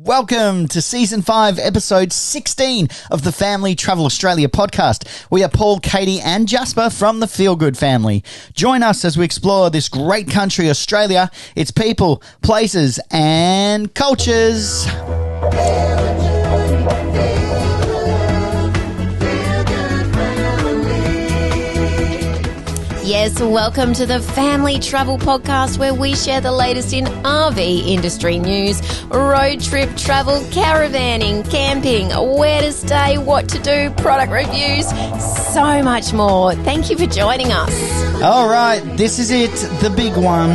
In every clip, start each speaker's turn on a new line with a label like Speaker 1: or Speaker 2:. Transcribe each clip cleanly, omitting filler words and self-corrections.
Speaker 1: Welcome to Season 5, Episode 16 of the Family Travel Australia podcast. We are Paul, Katie and Jasper from the Feel Good family. Join us as we explore this great country, Australia, its people, places and cultures.
Speaker 2: Yes, welcome to the Family Travel Podcast, where we share the latest in RV industry news, road trip travel, caravanning, camping, where to stay, what to do, product reviews, so much more. Thank you for joining us.
Speaker 1: All right, this is it, the big one.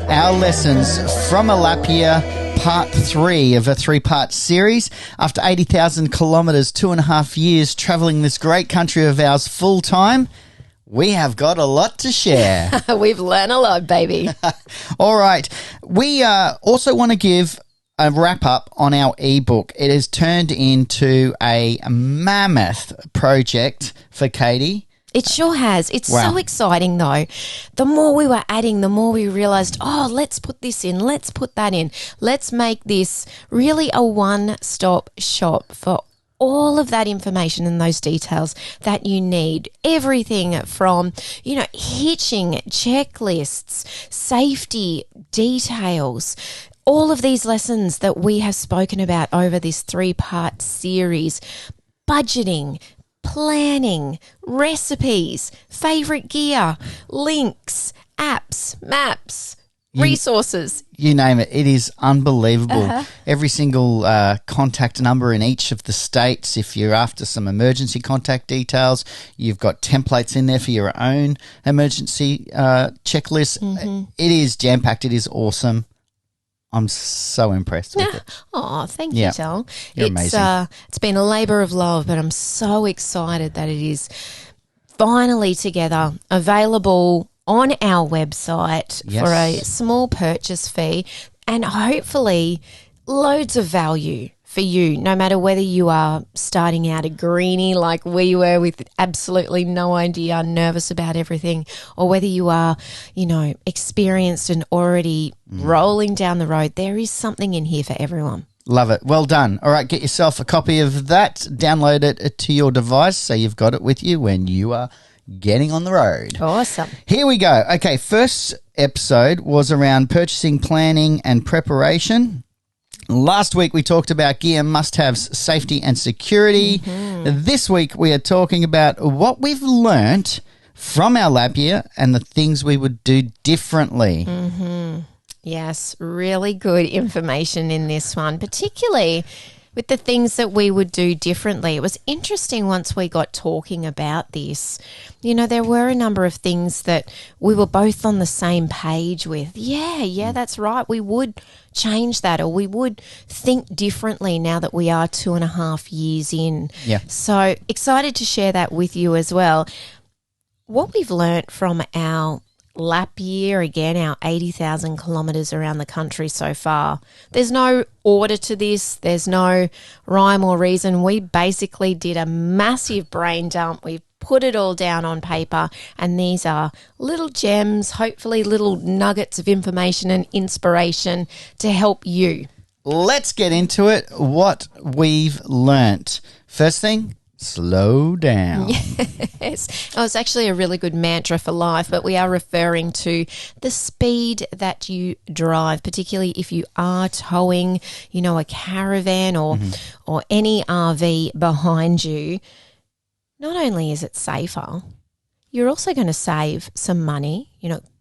Speaker 1: Our lessons from Alapia, part 3 of a 3-part series. After 80,000 kilometres, 2.5 years travelling this great country of ours full time, we have got a lot to share.
Speaker 2: We've learned a lot, baby.
Speaker 1: All right. We also want to give a wrap-up on our ebook. It has turned into a mammoth project for Katie.
Speaker 2: It sure has. It's so exciting, though. The more we were adding, the more we realised, let's put this in, let's put that in. Let's make this really a one-stop shop for all of that information and those details that you need. Everything from, hitching, checklists, safety details, all of these lessons that we have spoken about over this 3-part series, budgeting, planning, recipes, favourite gear, links, apps, maps, resources.
Speaker 1: You name it. It is unbelievable. Every single contact number in each of the states. If you're after some emergency contact details, you've got templates in there for your own emergency checklist. It is jam-packed. It is awesome. I'm so impressed with it.
Speaker 2: Oh, thank you, Tal.
Speaker 1: You're amazing.
Speaker 2: It's been a labour of love, but I'm so excited that it is finally together, available on our website for a small purchase fee, and hopefully loads of value for you, no matter whether you are starting out a greenie like we were with absolutely no idea, nervous about everything, or whether you are, experienced and already rolling down the road. There is something in here for everyone.
Speaker 1: Love it. Well done. All right, get yourself a copy of that, download it to your device so you've got it with you when you are getting on the road.
Speaker 2: Awesome.
Speaker 1: Here we go. Okay, first episode was around purchasing, planning and preparation. Last week we talked about gear must-haves, safety and security. This week we are talking about what we've learnt from our lab year and the things we would do differently.
Speaker 2: Yes, really good information in this one, particularly with the things that we would do differently. It was interesting once we got talking about this. There were a number of things that we were both on the same page with. Yeah, that's right. We would change that, or we would think differently now that we are 2.5 years in.
Speaker 1: Yeah.
Speaker 2: So excited to share that with you as well. What we've learnt from our lap year, again, our 80,000 kilometres around the country so far. There's no order to this. There's no rhyme or reason. We basically did a massive brain dump. We put it all down on paper, and these are little gems, hopefully little nuggets of information and inspiration to help you.
Speaker 1: Let's get into it. What we've learnt. First thing, slow down.
Speaker 2: Yes. It's actually a really good mantra for life, but we are referring to the speed that you drive, particularly if you are towing, a caravan or any RV behind you. Not only is it safer, you're also going to save some money,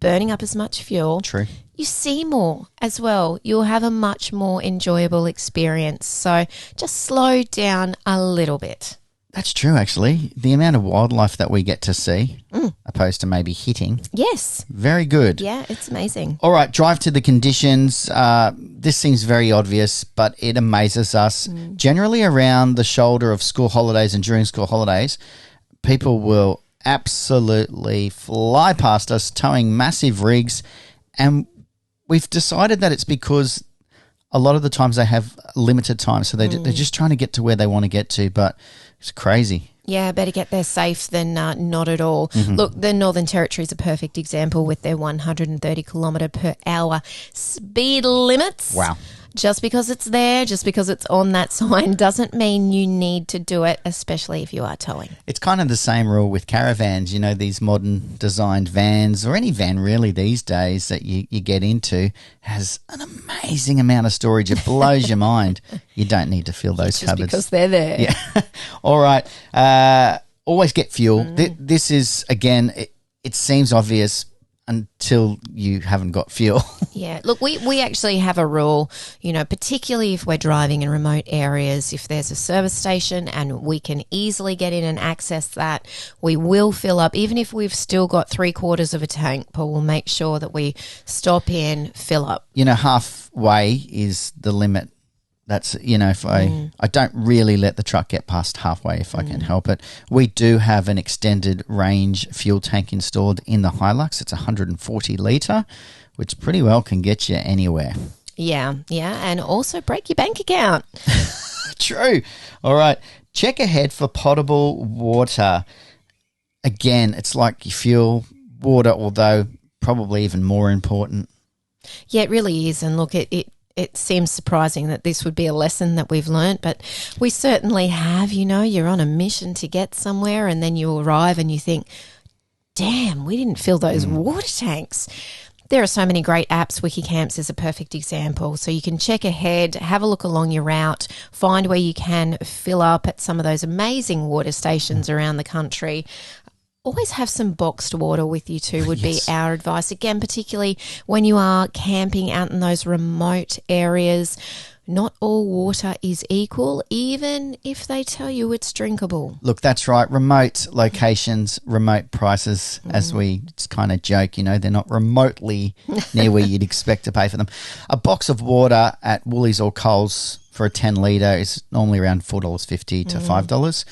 Speaker 2: burning up as much fuel.
Speaker 1: True.
Speaker 2: You see more as well. You'll have a much more enjoyable experience. So just slow down a little bit.
Speaker 1: That's true, actually. The amount of wildlife that we get to see, opposed to maybe hitting.
Speaker 2: Yes.
Speaker 1: Very good.
Speaker 2: Yeah, it's amazing.
Speaker 1: All right, drive to the conditions. This seems very obvious, but it amazes us. Generally around the shoulder of school holidays and during school holidays, people will absolutely fly past us towing massive rigs, and we've decided that it's because a lot of the times they have limited time, so they're just trying to get to where they want to get to, but it's crazy.
Speaker 2: Yeah, better get there safe than not at all. Look, the Northern Territory is a perfect example with their 130 kilometre per hour speed limits.
Speaker 1: Wow.
Speaker 2: Just because it's there, just because it's on that sign doesn't mean you need to do it, especially if you are towing.
Speaker 1: It's kind of the same rule with caravans, you know, these modern designed vans or any van really these days that you get into has an amazing amount of storage. It blows your mind. You don't need to fill those
Speaker 2: just
Speaker 1: cupboards.
Speaker 2: Because they're there.
Speaker 1: Yeah. All right. Always get fuel. This is, again, it seems obvious until you haven't got fuel.
Speaker 2: Yeah. Look, we actually have a rule, you know, particularly if we're driving in remote areas, if there's a service station and we can easily get in and access that, we will fill up. Even if we've still got 3/4 of a tank, Paul, we'll make sure that we stop in, fill up.
Speaker 1: You know, halfway is the limit. That's, you know, if I don't really let the truck get past halfway if I can help it. We do have an extended range fuel tank installed in the Hilux. It's 140 litre, which pretty well can get you anywhere.
Speaker 2: Yeah, and also break your bank account.
Speaker 1: True. All right. Check ahead for potable water. Again, it's like your fuel, water, although probably even more important.
Speaker 2: Yeah, it really is. And look, it seems surprising that this would be a lesson that we've learnt, but we certainly have. You know, you're on a mission to get somewhere and then you arrive and you think, damn, we didn't fill those water tanks. There are so many great apps. Wikicamps is a perfect example. So you can check ahead, have a look along your route, find where you can fill up at some of those amazing water stations around the country. Always have some boxed water with you too would be our advice. Again, particularly when you are camping out in those remote areas. Not all water is equal, even if they tell you it's drinkable.
Speaker 1: Look, that's right. Remote locations, remote prices, as we kind of joke, you know, they're not remotely near where you'd expect to pay for them. A box of water at Woolies or Coles for a 10 litre is normally around $4.50 to $5.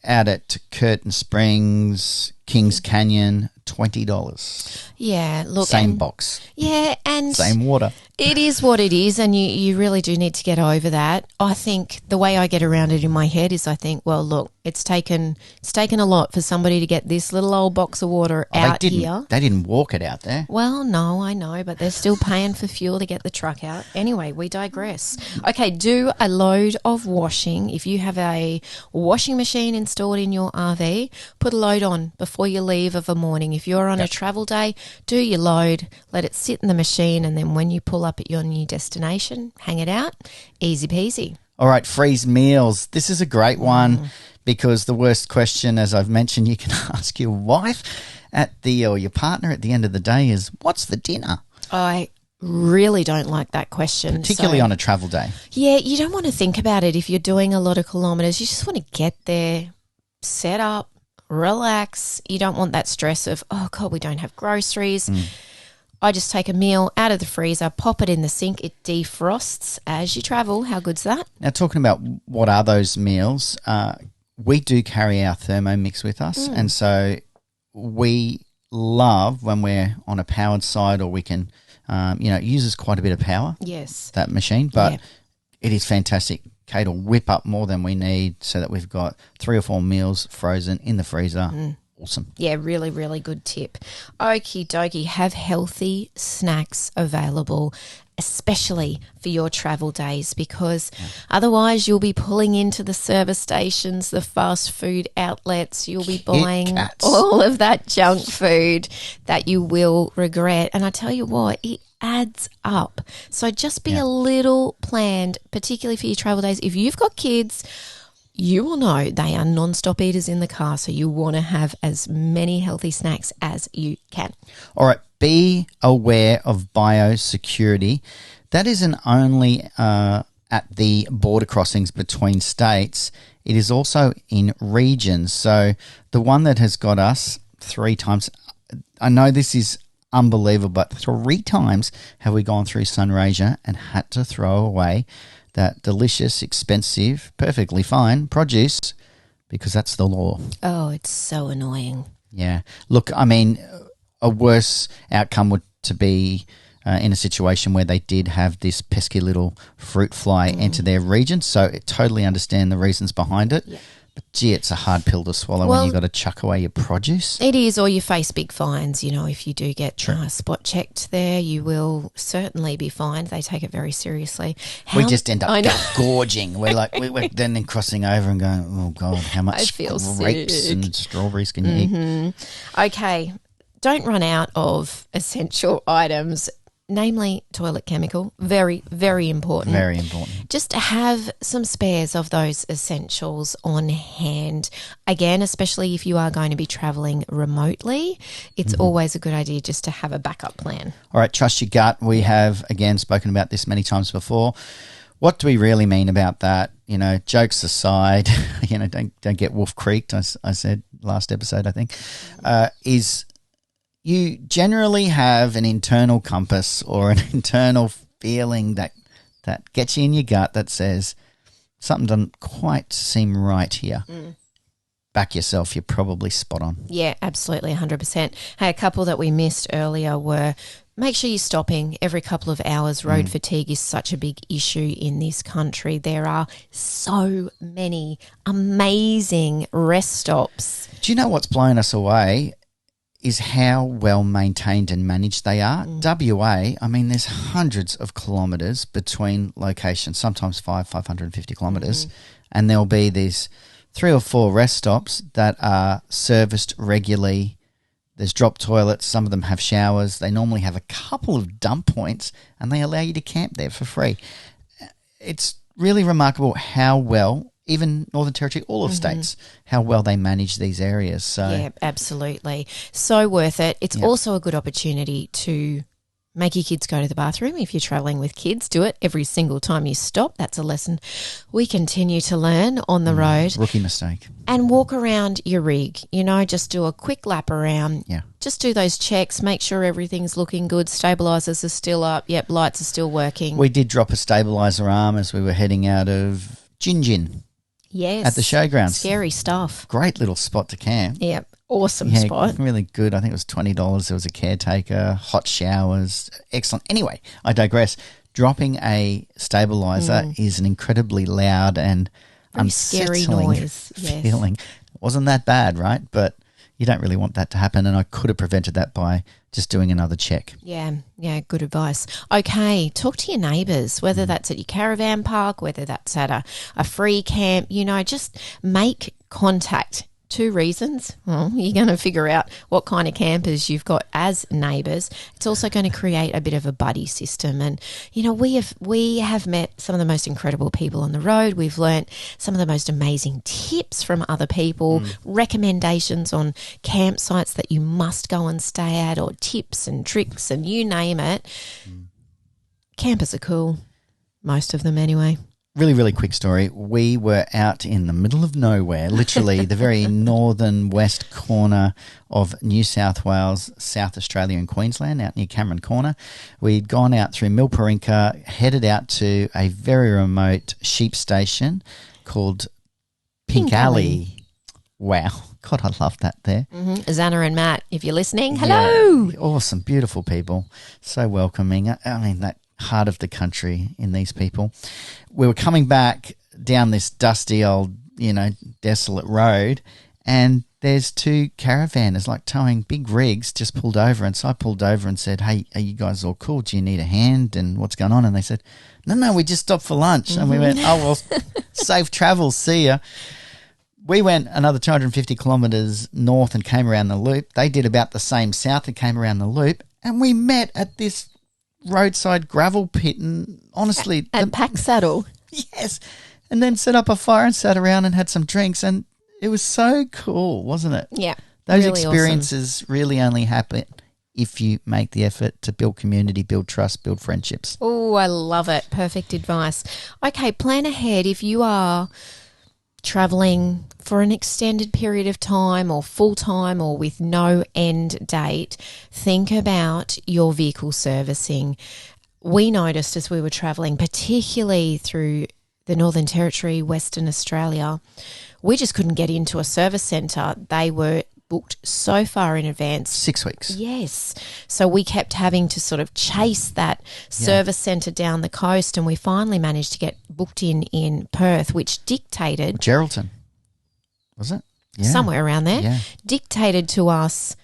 Speaker 1: Out at Curtin Springs, Kings Canyon, $20.
Speaker 2: Yeah, look.
Speaker 1: Same box.
Speaker 2: Yeah, and
Speaker 1: same water.
Speaker 2: It is what it is, and you really do need to get over that. I think the way I get around it in my head is I think, well, look, it's taken a lot for somebody to get this little old box of water out here.
Speaker 1: They didn't walk it out there.
Speaker 2: Well, no, I know, but they're still paying for fuel to get the truck out. Anyway, we digress. Okay, do a load of washing. If you have a washing machine installed in your RV, put a load on before you leave of a morning. If you're on a travel day, do your load, let it sit in the machine, and then when you pull up at your new destination, hang it out. Easy peasy.
Speaker 1: All right, freeze meals. This is a great one because the worst question, as I've mentioned, you can ask your wife or your partner at the end of the day is, what's for dinner?
Speaker 2: I really don't like that question.
Speaker 1: Particularly on a travel day.
Speaker 2: Yeah, you don't want to think about it if you're doing a lot of kilometres. You just want to get there, set up, relax. You don't want that stress of, oh, God, we don't have groceries. I just take a meal out of the freezer, pop it in the sink. It defrosts as you travel. How good's that?
Speaker 1: Now, talking about what are those meals, we do carry our Thermomix with us. And so we love when we're on a powered side or we can, it uses quite a bit of power.
Speaker 2: Yes.
Speaker 1: That machine. But it is fantastic. Kate will whip up more than we need so that we've got 3 or 4 meals frozen in the freezer. Awesome.
Speaker 2: Yeah, really, really good tip. Okie dokie, have healthy snacks available, especially for your travel days, because otherwise you'll be pulling into the service stations, the fast food outlets, you'll be buying all of that junk food that you will regret. And I tell you what, it adds up. So just be a little planned, particularly for your travel days. If you've got kids, you will know they are non-stop eaters in the car, so you want to have as many healthy snacks as you can.
Speaker 1: All right, be aware of biosecurity. That isn't only at the border crossings between states, it is also in regions. So the one that has got us 3 times, I know this is unbelievable, but 3 times have we gone through Sunraysia and had to throw away that delicious, expensive, perfectly fine produce because that's the law.
Speaker 2: Oh, it's so annoying.
Speaker 1: Yeah. Look, I mean, a worse outcome would to be in a situation where they did have this pesky little fruit fly enter their region. So I totally understand the reasons behind it. Yeah. Gee, it's a hard pill to swallow when you got to chuck away your produce.
Speaker 2: It is, or you face big fines. You know, if you do get spot checked there, you will certainly be fined. They take it very seriously.
Speaker 1: We just end up gorging. We're like, we're then crossing over and going, oh, God, how much grapes and strawberries can you eat?
Speaker 2: Okay, don't run out of essential items. Namely, toilet chemical, very, very important.
Speaker 1: Very important.
Speaker 2: Just to have some spares of those essentials on hand. Again, especially if you are going to be travelling remotely, it's always a good idea just to have a backup plan.
Speaker 1: All right, trust your gut. We have, again, spoken about this many times before. What do we really mean about that? You know, jokes aside, you know, don't get wolf creeked, I said last episode, I think, is you generally have an internal compass or an internal feeling that gets you in your gut that says something doesn't quite seem right here. Back yourself, you're probably spot on.
Speaker 2: Yeah, absolutely, 100%. Hey, a couple that we missed earlier were make sure you're stopping every couple of hours. Road fatigue is such a big issue in this country. There are so many amazing rest stops.
Speaker 1: Do you know what's blown us away? Is how well maintained and managed they are. WA, I mean, there's hundreds of kilometres between locations, sometimes 550 kilometres, and there'll be these 3 or 4 rest stops that are serviced regularly. There's drop toilets. Some of them have showers. They normally have a couple of dump points, and they allow you to camp there for free. It's really remarkable how well, even Northern Territory, all of states, how well they manage these areas. So
Speaker 2: yeah, absolutely. So worth it. It's also a good opportunity to make your kids go to the bathroom. If you're travelling with kids, do it every single time you stop. That's a lesson we continue to learn on the road.
Speaker 1: Rookie mistake.
Speaker 2: And walk around your rig. You know, just do a quick lap around.
Speaker 1: Yeah.
Speaker 2: Just do those checks. Make sure everything's looking good. Stabilisers are still up. Yep, lights are still working.
Speaker 1: We did drop a stabiliser arm as we were heading out of Gin.
Speaker 2: Yes.
Speaker 1: At the showgrounds.
Speaker 2: Scary stuff.
Speaker 1: Great little spot to camp.
Speaker 2: Yep. Awesome spot.
Speaker 1: Really good. I think it was $20. There was a caretaker, hot showers. Excellent. Anyway, I digress. Dropping a stabiliser is an incredibly loud and
Speaker 2: very scary
Speaker 1: unsettling
Speaker 2: noise.
Speaker 1: feeling. It wasn't that bad, right? But you don't really want that to happen, and I could have prevented that by just doing another check.
Speaker 2: Yeah, good advice. Okay, talk to your neighbours, whether that's at your caravan park, whether that's at a free camp, you know, just make contact. 2 reasons. Well, you're going to figure out what kind of campers you've got as neighbours. It's also going to create a bit of a buddy system. And, you know, we have met some of the most incredible people on the road. We've learnt some of the most amazing tips from other people, recommendations on campsites that you must go and stay at, or tips and tricks and you name it. Campers are cool. Most of them anyway.
Speaker 1: Really, really quick story. We were out in the middle of nowhere, literally the very northern west corner of New South Wales, South Australia and Queensland, out near Cameron Corner. We'd gone out through Milparinka, headed out to a very remote sheep station called Pink Alley. Wow. God, I love that there.
Speaker 2: Xana and Matt, if you're listening, hello.
Speaker 1: Yeah, awesome, beautiful people. So welcoming. I mean, that heart of the country in these people. We were coming back down this dusty old, you know, desolate road, and there's 2 caravanners like towing big rigs just pulled over. And so I pulled over and said, hey, are you guys all cool? Do you need a hand? And what's going on? And they said, no, we just stopped for lunch. And we went, oh, well, safe travels. See ya. We went another 250 kilometres north and came around the loop. They did about the same south and came around the loop. And we met at this roadside gravel pit, and honestly
Speaker 2: at Pack Saddle.
Speaker 1: Yes. And then set up a fire and sat around and had some drinks, and it was so cool, wasn't it?
Speaker 2: Yeah.
Speaker 1: Those
Speaker 2: really
Speaker 1: experiences really only happen if you make the effort to build community, build trust, build friendships.
Speaker 2: Oh, I love it. Perfect advice. Okay, plan ahead. If you are travelling for an extended period of time or full time or with no end date, think about your vehicle servicing. We noticed as we were travelling, particularly through the Northern Territory, Western Australia, we just couldn't get into a service centre. They were booked so far in advance.
Speaker 1: 6 weeks.
Speaker 2: Yes. So we kept having to sort of chase that service centre down the coast, and we finally managed to get booked in Perth, which dictated...
Speaker 1: Geraldton. Was it? Yeah.
Speaker 2: Somewhere around there.
Speaker 1: Yeah.
Speaker 2: Dictated to us,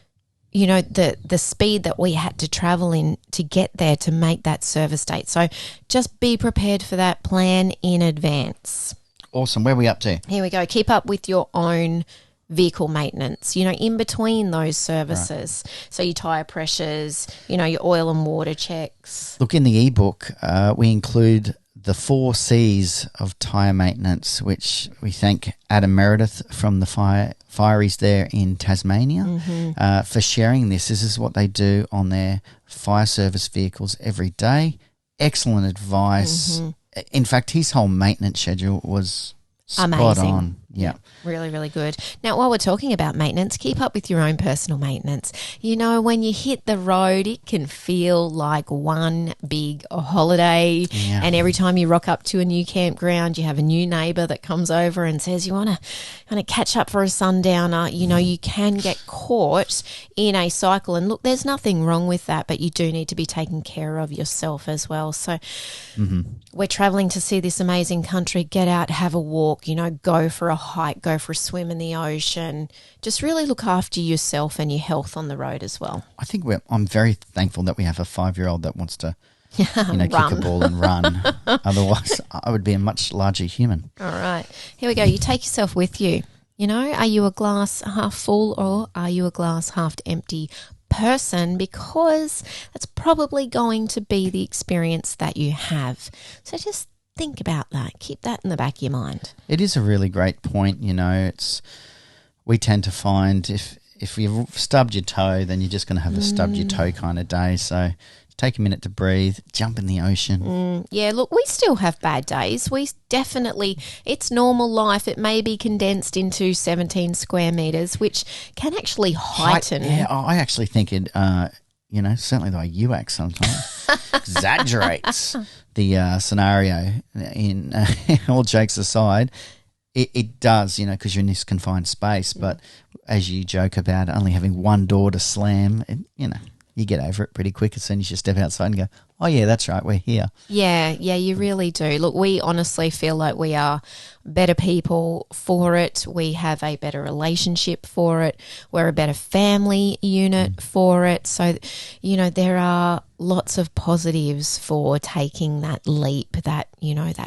Speaker 2: the speed that we had to travel in to get there to make that service date. So just be prepared for that. Plan in advance.
Speaker 1: Awesome. Where are we up to?
Speaker 2: Here we go. Keep up with your own vehicle maintenance, in between those services. Right. So your tyre pressures, your oil and water checks.
Speaker 1: Look, in the ebook, we include the 4 C's of tyre maintenance, which we thank Adam Meredith from the Fireys there in Tasmania for sharing this. This is what they do on their fire service vehicles every day. Excellent advice. In fact, his whole maintenance schedule was spot
Speaker 2: amazing.
Speaker 1: On. Yeah.
Speaker 2: Really, really good. Now, while we're talking about maintenance, keep up with your own personal maintenance. When you hit the road, it can feel like one big holiday.
Speaker 1: Yeah.
Speaker 2: And every time you rock up to a new campground, you have a new neighbour that comes over and says, you want to catch up for a sundowner. You can get caught in a cycle. And look, there's nothing wrong with that, but you do need to be taking care of yourself as well. So we're travelling to see this amazing country. Get out, have a walk, go for a hike, go for a swim in the ocean. Just really look after yourself and your health on the road as well.
Speaker 1: I think I'm very thankful that we have a 5-year-old that wants to kick a ball and run. Otherwise, I would be a much larger human.
Speaker 2: All right. Here we go. You take yourself with you. Are you a glass half full or are you a glass half empty person? Because that's probably going to be the experience that you have. So just think about that. Keep that in the back of your mind.
Speaker 1: It is a really great point. We tend to find if you've stubbed your toe, then you're just going to have a stubbed your toe kind of day. So take a minute to breathe, jump in the ocean.
Speaker 2: Yeah, look, we still have bad days. It's normal life. It may be condensed into 17 square metres, which can actually heighten.
Speaker 1: I actually think it, certainly the way you act sometimes exaggerates the scenario. In all jokes aside, it does, because you're in this confined space. But as you joke about only having one door to slam, you get over it pretty quick as soon as you step outside and go, oh, yeah, that's right, we're here.
Speaker 2: Yeah, you really do. Look, we honestly feel like we are better people for it. We have a better relationship for it. We're a better family unit for it. So, there are lots of positives for taking that leap, that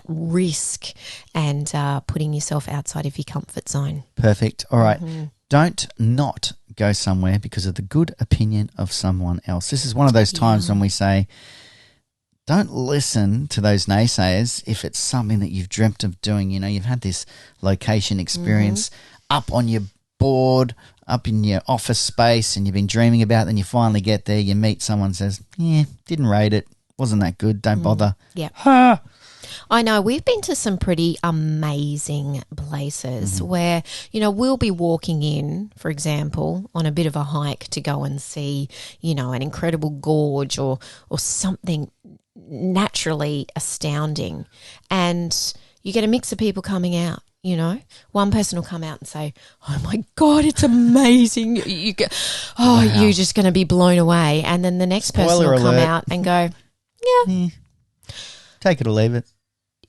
Speaker 2: risk and putting yourself outside of your comfort zone.
Speaker 1: Perfect. All right. Don't not go somewhere because of the good opinion of someone else. This is one of those times when we say, don't listen to those naysayers if it's something that you've dreamt of doing. You've had this location experience up on your board, up in your office space, and you've been dreaming about it, then you finally get there, you meet someone says, didn't rate it, wasn't that good, don't bother.
Speaker 2: Yeah. I know we've been to some pretty amazing places where, we'll be walking in, for example, on a bit of a hike to go and see, an incredible gorge or something naturally astounding. And you get a mix of people coming out. One person will come out and say, oh my God, it's amazing. Wow. You're just going to be blown away. And then the next person will come out and go, yeah.
Speaker 1: Take it or leave it.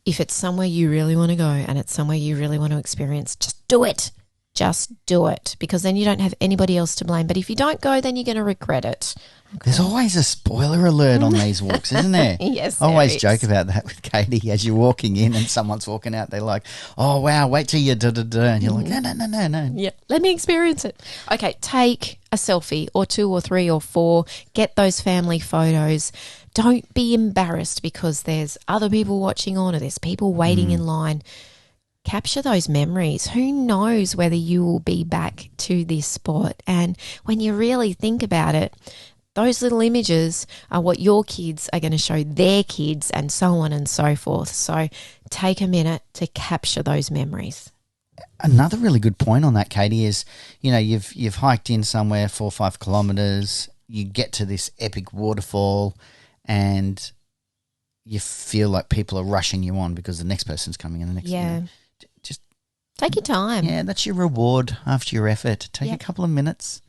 Speaker 2: If it's somewhere you really want to go and it's somewhere you really want to experience, just do it. Just do it, because then you don't have anybody else to blame. But if you don't go, then you're going to regret it. Okay.
Speaker 1: There's always a spoiler alert on these walks, isn't there?
Speaker 2: Yes,
Speaker 1: I always joke about that with Katie as you're walking in and someone's walking out. They're like, oh, wow, wait till you da-da-da. And you're like, no.
Speaker 2: Yeah, let me experience it. Okay, take a selfie or 2 or 3 or 4. Get those family photos. Don't be embarrassed because there's other people watching on or there's people waiting in line. Capture those memories. Who knows whether you will be back to this spot? And when you really think about it, those little images are what your kids are going to show their kids and so on and so forth. So take a minute to capture those memories.
Speaker 1: Another really good point on that, Katie, is, you've hiked in somewhere 4 or 5 kilometres, you get to this epic waterfall and you feel like people are rushing you on because the next person's coming in the next just
Speaker 2: take your time.
Speaker 1: Yeah, that's your reward after your effort. Take a couple of minutes,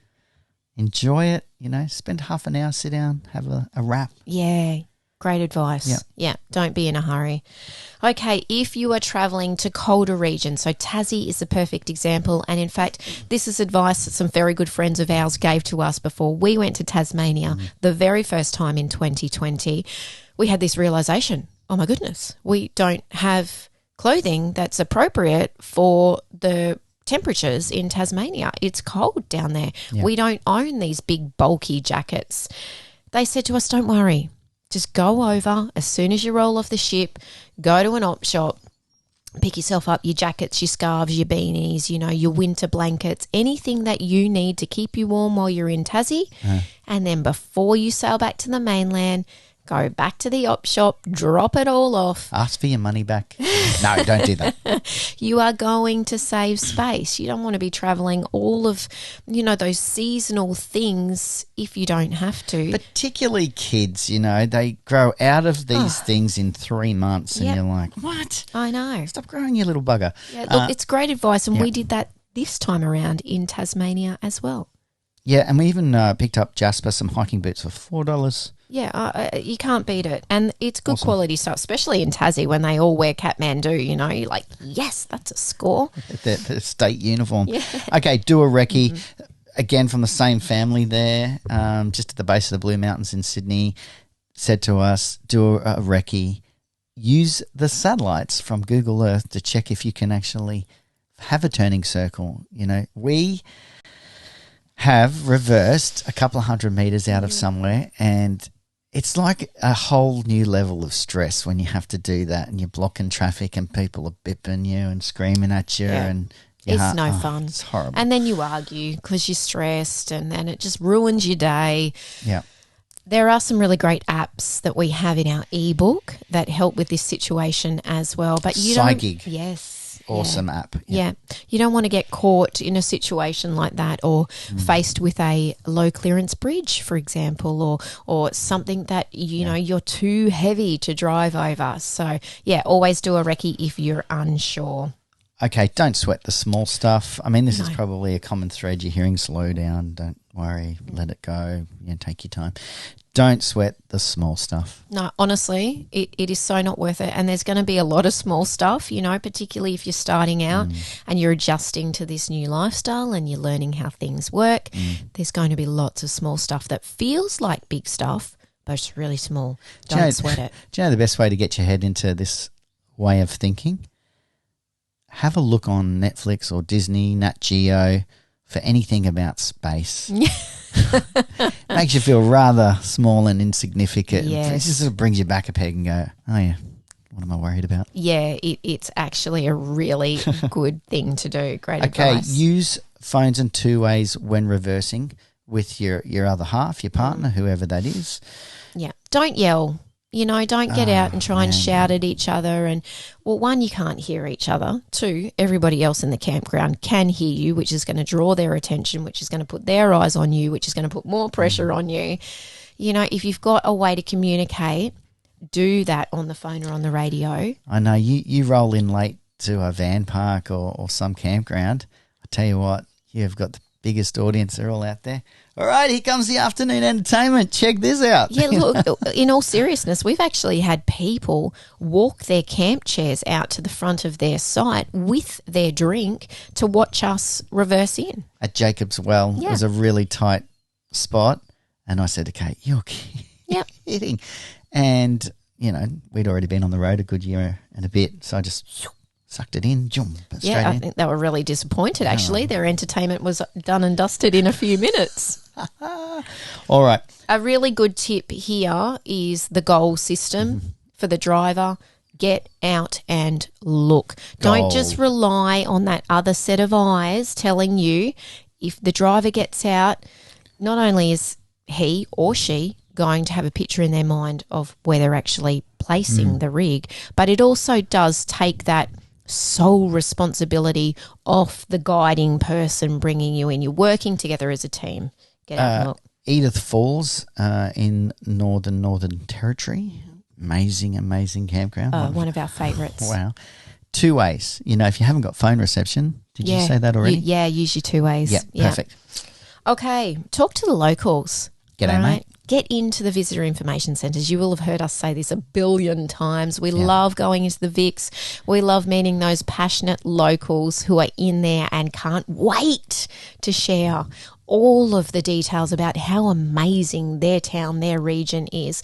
Speaker 1: enjoy it, spend half an hour, sit down, have a wrap.
Speaker 2: Yeah. Great advice.
Speaker 1: Yeah.
Speaker 2: Yeah, don't be in a hurry. Okay, if you are travelling to colder regions, so Tassie is the perfect example. And in fact, this is advice that some very good friends of ours gave to us before we went to Tasmania the very first time in 2020. We had this realisation, oh my goodness, we don't have clothing that's appropriate for the temperatures in Tasmania. It's cold down there.
Speaker 1: Yeah.
Speaker 2: We don't own these big bulky jackets. They said to us, don't worry. Just go over as soon as you roll off the ship, go to an op shop, pick yourself up your jackets, your scarves, your beanies, your winter blankets, anything that you need to keep you warm while you're in Tassie. And then before you sail back to the mainland, go back to the op shop, drop it all off.
Speaker 1: Ask for your money back. No, don't do that.
Speaker 2: You are going to save space. You don't want to be travelling all of, those seasonal things if you don't have to.
Speaker 1: Particularly kids, they grow out of these things in 3 months and you're like, what?
Speaker 2: I know.
Speaker 1: Stop growing, you little bugger.
Speaker 2: Yeah, look, it's great advice, and we did that this time around in Tasmania as well.
Speaker 1: Yeah, and we even picked up Jasper some hiking boots for $4.
Speaker 2: Yeah, you can't beat it. And it's good quality stuff, especially in Tassie when they all wear Kathmandu, You're like, yes, that's a score.
Speaker 1: The state uniform.
Speaker 2: Yeah.
Speaker 1: Okay, do a recce. Again, from the same family there, just at the base of the Blue Mountains in Sydney, said to us, do a recce. Use the satellites from Google Earth to check if you can actually have a turning circle. We have reversed a couple of 100 metres out of somewhere, and it's like a whole new level of stress when you have to do that and you're blocking traffic and people are bipping you and screaming at you and
Speaker 2: it's no fun.
Speaker 1: It's horrible.
Speaker 2: And then you argue because you're stressed, and then it just ruins your day.
Speaker 1: Yeah.
Speaker 2: There are some really great apps that we have in our ebook that help with this situation as well. But you
Speaker 1: Psygig.
Speaker 2: don't. Yes.
Speaker 1: Awesome app.
Speaker 2: Yeah. You don't want to get caught in a situation like that, or faced with a low clearance bridge, for example, or something that, you're too heavy to drive over. So, always do a recce if you're unsure.
Speaker 1: Okay, don't sweat the small stuff. I mean, this is probably a common thread you're hearing. Slow down. Don't worry. Let it go. Take your time. Don't sweat the small stuff.
Speaker 2: No, honestly, it is so not worth it. And there's going to be a lot of small stuff, particularly if you're starting out and you're adjusting to this new lifestyle and you're learning how things work. There's going to be lots of small stuff that feels like big stuff, but it's really small. Don't sweat it.
Speaker 1: Do you know the best way to get your head into this way of thinking? Have a look on Netflix or Disney, Nat Geo, for anything about space. Makes you feel rather small and insignificant.
Speaker 2: Yes.
Speaker 1: It just sort of brings you back a peg and go, oh yeah, what am I worried about?
Speaker 2: Yeah, it's actually a really good thing to do. Great advice.
Speaker 1: Okay, use phones in 2 ways when reversing with your other half, your partner, whoever that is.
Speaker 2: Yeah, don't yell. Don't get out and try and shout at each other. And, well, one, you can't hear each other. Two, everybody else in the campground can hear you, which is going to draw their attention, which is going to put their eyes on you, which is going to put more pressure on you. If you've got a way to communicate, do that on the phone or on the radio.
Speaker 1: I know you roll in late to a van park or some campground. I tell you what, you've got the biggest audience. They're all out there. All right, here comes the afternoon entertainment. Check this out.
Speaker 2: Yeah, look, in all seriousness, we've actually had people walk their camp chairs out to the front of their site with their drink to watch us reverse in.
Speaker 1: At Jacob's Well, it was a really tight spot. And I said to Kate, you're kidding. And, we'd already been on the road a good year and a bit. So I just sucked it in, straight in.
Speaker 2: I think they were really disappointed, actually. Their entertainment was done and dusted in a few minutes.
Speaker 1: All right.
Speaker 2: A really good tip here is the goal system for the driver. Get out and look. Don't just rely on that other set of eyes telling you. If the driver gets out, not only is he or she going to have a picture in their mind of where they're actually placing the rig, but it also does take that sole responsibility off the guiding person bringing you in. You're working together as a team. Get out and look.
Speaker 1: Edith Falls in Northern Territory. Amazing campground.
Speaker 2: One of our favourites.
Speaker 1: Wow. 2 ways. If you haven't got phone reception, did you say that already?
Speaker 2: Use your 2 ways.
Speaker 1: Yeah, perfect.
Speaker 2: Okay, talk to the locals.
Speaker 1: G'day, mate.
Speaker 2: get into the visitor information centres. You will have heard us say this a billion times. We love going into the VIX. We love meeting those passionate locals who are in there and can't wait to share all of the details about how amazing their town, their region is.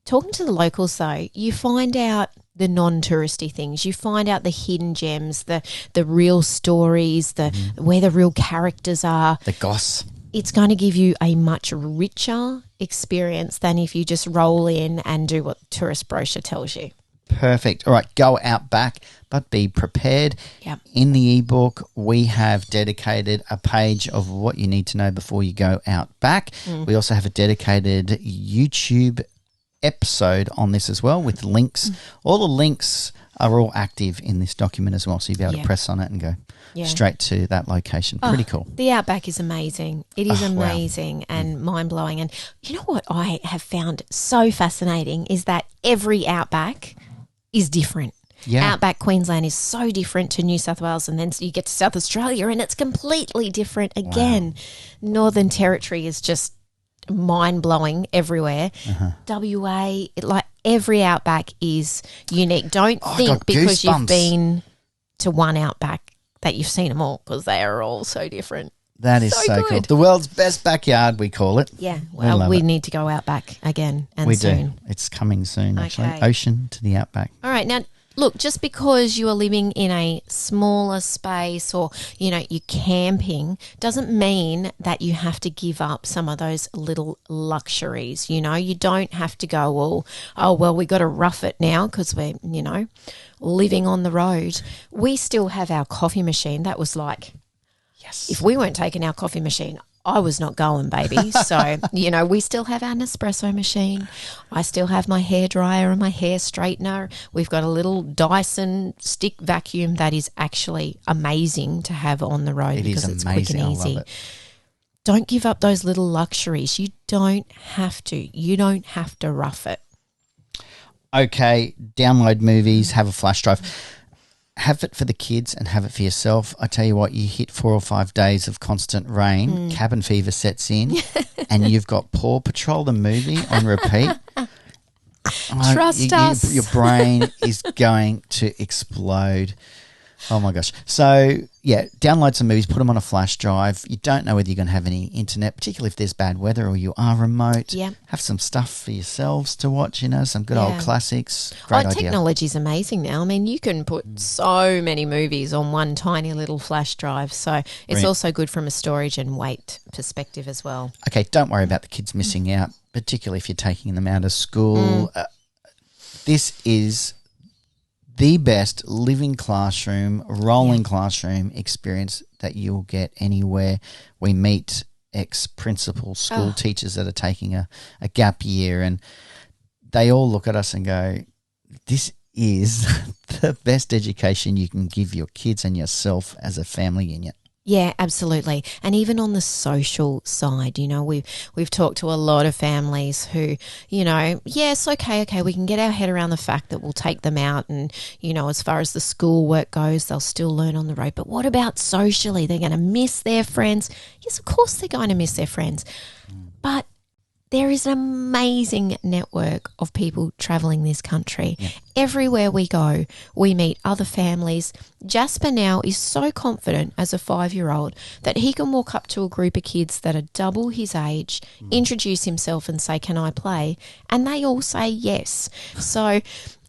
Speaker 2: Talking to the locals, though, you find out the non-touristy things. You find out the hidden gems, the real stories, where the real characters are.
Speaker 1: The goss.
Speaker 2: It's going to give you a much richer experience than if you just roll in and do what the tourist brochure tells you.
Speaker 1: Perfect. All right, go out back, but be prepared.
Speaker 2: Yep.
Speaker 1: In the ebook, we have dedicated a page of what you need to know before you go out back. We also have a dedicated YouTube episode on this as well with links. All the links are all active in this document as well, so you'll be able to press on it and go straight to that location. Pretty cool.
Speaker 2: The Outback is amazing. It is amazing and mind-blowing. And you know what I have found so fascinating is that every Outback is different. Yeah. Outback Queensland is so different to New South Wales, and then you get to South Australia and it's completely different again. Northern Territory is just mind-blowing everywhere. WA, like every Outback is unique. Don't think because you've been to one Outback that you've seen them all, because they are all so different.
Speaker 1: That is so cool. The world's best backyard, we call it.
Speaker 2: Yeah, well, we need to go Outback again and soon.
Speaker 1: Do. It's coming soon, actually. Ocean to the Outback.
Speaker 2: All right, now look, just because you are living in a smaller space or, you're camping doesn't mean that you have to give up some of those little luxuries. You don't have to go, we got to rough it now because we're, living on the road. We still have our coffee machine. That was like, yes. If we weren't taking our coffee machine, I was not going, baby. So, we still have our Nespresso machine. I still have my hairdryer and my hair straightener. We've got a little Dyson stick vacuum that is actually amazing to have on the road because it's quick and easy. I love it. Don't give up those little luxuries. You don't have to. You don't have to rough it.
Speaker 1: Okay, download movies, have a flash drive. Have it for the kids and have it for yourself. I tell you what, you hit 4 or 5 days of constant rain, cabin fever sets in, and you've got Paw Patrol the movie on repeat.
Speaker 2: Trust us.
Speaker 1: Your brain is going to explode. Oh, my gosh. So, download some movies, put them on a flash drive. You don't know whether you're going to have any internet, particularly if there's bad weather or you are remote.
Speaker 2: Yeah.
Speaker 1: Have some stuff for yourselves to watch, some good old classics. Great idea.
Speaker 2: Technology's amazing now. I mean, you can put so many movies on one tiny little flash drive. So it's also good from a storage and weight perspective as well. Okay,
Speaker 1: don't worry about the kids missing out, particularly if you're taking them out of school. This is the best living classroom, rolling classroom experience that you'll get anywhere. We meet ex-principal school teachers that are taking a gap year, and they all look at us and go, this is the best education you can give your kids and yourself as a family unit.
Speaker 2: Yeah, absolutely. And even on the social side, we've talked to a lot of families who, yes, okay, we can get our head around the fact that we'll take them out and, as far as the school work goes, they'll still learn on the road. But what about socially? They're going to miss their friends. Yes, of course they're going to miss their friends. But there is an amazing network of people travelling this country. Yeah. Everywhere we go, we meet other families. Jasper now is so confident as a 5-year-old that he can walk up to a group of kids that are double his age, introduce himself and say, "Can I play?" And they all say yes. So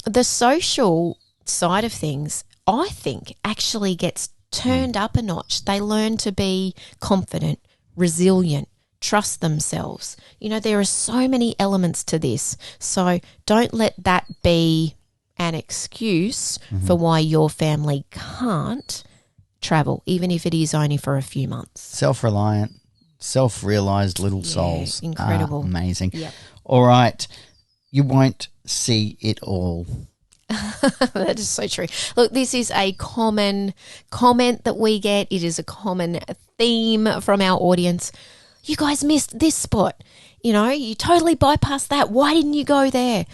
Speaker 2: the social side of things, I think, actually gets turned up a notch. They learn to be confident, resilient, trust themselves. There are so many elements to this. So don't let that be an excuse for why your family can't travel, even if it is only for a few months.
Speaker 1: Self-reliant, self-realised little souls.
Speaker 2: Incredible.
Speaker 1: Amazing. Yep. All right. You won't see it all.
Speaker 2: That is so true. Look, this is a common comment that we get. It is a common theme from our audience. You guys missed this spot. You totally bypassed that. Why didn't you go there?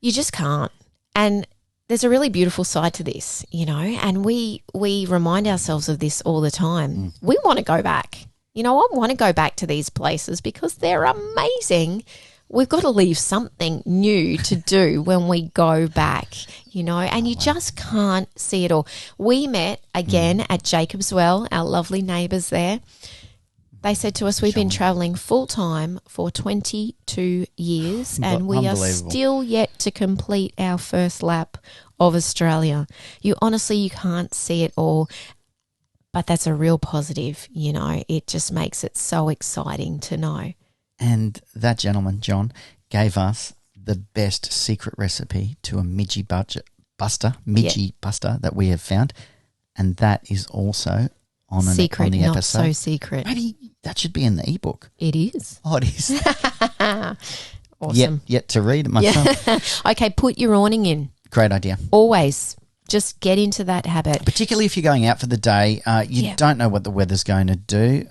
Speaker 2: You just can't. And there's a really beautiful side to this, and we remind ourselves of this all the time. We want to go back. I want to go back to these places because they're amazing. We've got to leave something new to do when we go back, and you just can't see it all. We met again at Jacob's Well, our lovely neighbours there. They said to us, we've been travelling full-time for 22 years and we are still yet to complete our first lap of Australia. You can't see it all, but that's a real positive, It just makes it so exciting to know.
Speaker 1: And that gentleman, John, gave us the best secret recipe to a midgie buster that we have found. And that is also on the episode.
Speaker 2: Not so secret.
Speaker 1: Maybe that should be in the ebook.
Speaker 2: It is.
Speaker 1: Oh, it is.
Speaker 2: Awesome.
Speaker 1: Yet to read it myself.
Speaker 2: Yeah. Okay, put your awning in.
Speaker 1: Great idea.
Speaker 2: Always. Just get into that habit.
Speaker 1: Particularly if you're going out for the day, you don't know what the weather's going to do.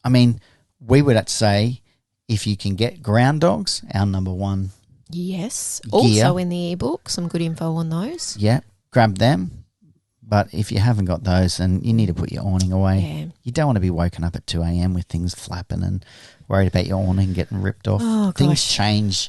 Speaker 1: I mean, we would say if you can get ground dogs, our number one.
Speaker 2: Yes.
Speaker 1: Gear.
Speaker 2: Also in the ebook, some good info on those.
Speaker 1: Yeah, grab them. But if you haven't got those, then you need to put your awning away.
Speaker 2: Yeah.
Speaker 1: You don't want to be woken up at 2 a.m. with things flapping and worried about your awning getting ripped off.
Speaker 2: Oh,
Speaker 1: things change.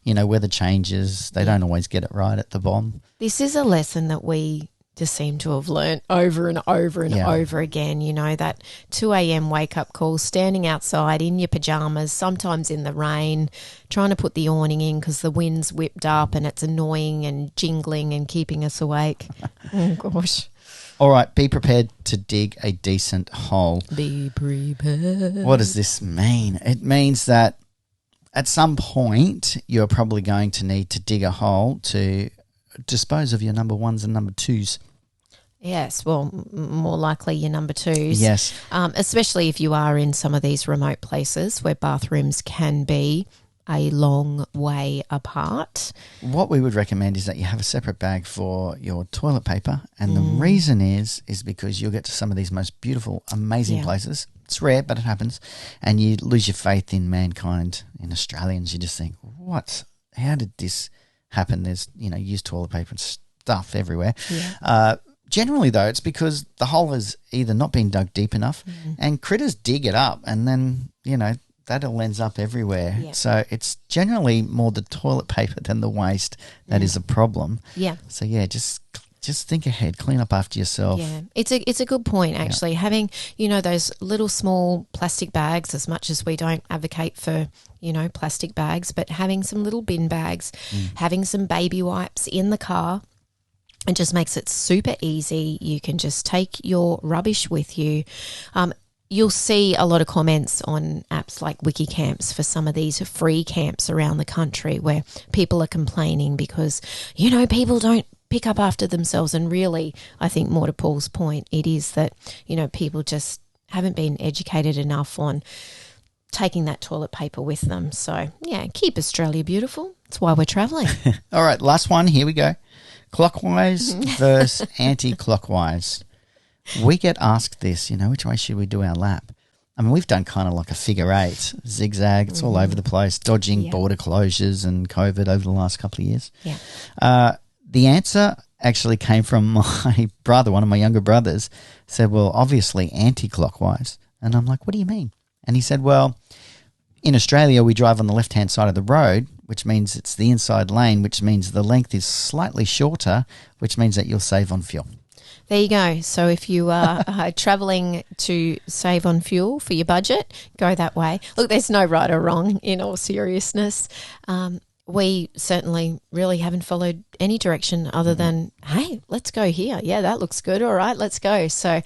Speaker 1: Weather changes. They don't always get it right at the bottom.
Speaker 2: This is a lesson that we just seem to have learnt over and over and over again. That 2 a.m. wake-up call, standing outside in your pajamas, sometimes in the rain, trying to put the awning in because the wind's whipped up and it's annoying and jingling and keeping us awake. Oh, gosh.
Speaker 1: All right, be prepared to dig a decent hole.
Speaker 2: Be prepared.
Speaker 1: What does this mean? It means that at some point you're probably going to need to dig a hole to dispose of your number ones and number twos.
Speaker 2: Yes, well, more likely your number twos.
Speaker 1: Yes.
Speaker 2: Especially if you are in some of these remote places where bathrooms can be a long way apart.
Speaker 1: What we would recommend is that you have a separate bag for your toilet paper, and the reason is because you'll get to some of these most beautiful, amazing places. It's rare, but it happens, and you lose your faith in mankind. In Australians, you just think, how did this happen? There's, used toilet paper and stuff everywhere. Yeah. Generally, though, it's because the hole has either not been dug deep enough and critters dig it up and then, that all ends up everywhere. Yeah. So it's generally more the toilet paper than the waste that is a problem.
Speaker 2: Yeah.
Speaker 1: So, just think ahead, clean up after yourself.
Speaker 2: Yeah, it's a good point, actually. Having, those little small plastic bags, as much as we don't advocate for, plastic bags, but having some little bin bags, having some baby wipes in the car, it just makes it super easy. You can just take your rubbish with you. You'll see a lot of comments on apps like WikiCamps for some of these free camps around the country where people are complaining because, people don't pick up after themselves. And really, I think more to Paul's point, it is that, people just haven't been educated enough on taking that toilet paper with them. So, keep Australia beautiful. That's why we're travelling.
Speaker 1: All right, last one. Here we go. Clockwise versus anti-clockwise. We get asked this, which way should we do our lap? I mean, we've done kind of like a figure eight, zigzag. It's all over the place, dodging border closures and COVID over the last couple of years.
Speaker 2: Yeah.
Speaker 1: The answer actually came from my brother, one of my younger brothers, said, well, obviously anti-clockwise. And I'm like, what do you mean? And he said, well, in Australia, we drive on the left-hand side of the road, which means it's the inside lane, which means the length is slightly shorter, which means that you'll save on fuel.
Speaker 2: There you go. So if you are travelling to save on fuel for your budget, go that way. Look, there's no right or wrong in all seriousness. We certainly really haven't followed any direction other than, hey, let's go here. Yeah, that looks good. All right, let's go. So,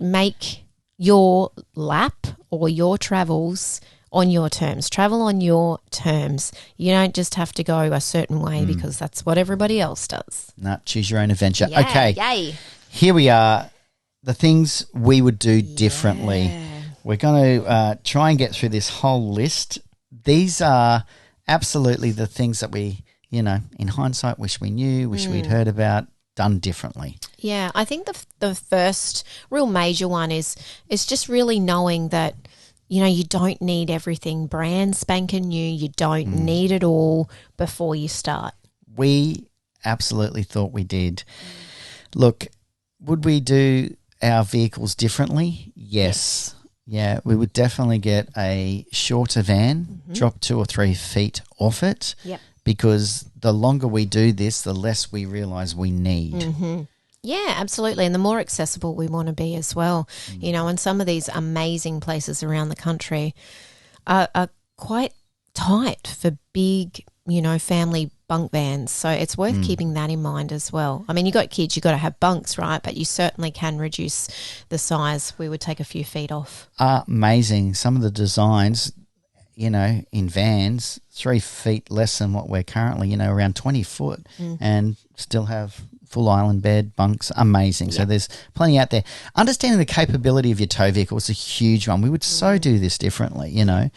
Speaker 2: make your lap or your travels on your terms. Travel on your terms. You don't just have to go a certain way because that's what everybody else does.
Speaker 1: No, choose your own adventure.
Speaker 2: Yeah,
Speaker 1: okay,
Speaker 2: yay.
Speaker 1: Here we are. The things we would do differently. We're going to try and get through this whole list. These are absolutely the things that we, in hindsight, wish we knew, wish we'd heard about, done differently.
Speaker 2: Yeah, I think the first real major one is just really knowing that, you don't need everything brand spanking new. You don't need it all before you start.
Speaker 1: We absolutely thought we did. Look, would we do our vehicles differently? Yes. Yeah, we would definitely get a shorter van, drop 2 or 3 feet off it.
Speaker 2: Yep.
Speaker 1: Because the longer we do this, the less we realise we need.
Speaker 2: Yeah, absolutely. And the more accessible we want to be as well. And some of these amazing places around the country are quite tight for big, family bunk vans. So it's worth keeping that in mind as well. I mean, you got kids, you got to have bunks, right? But you certainly can reduce the size. We would take a few feet off.
Speaker 1: Amazing. Some of the designs, in vans, 3 feet less than what we're currently, around 20 foot and still have full island bed, bunks, amazing. Yeah. So there's plenty out there. Understanding the capability of your tow vehicle is a huge one. We would so do this differently, Yeah.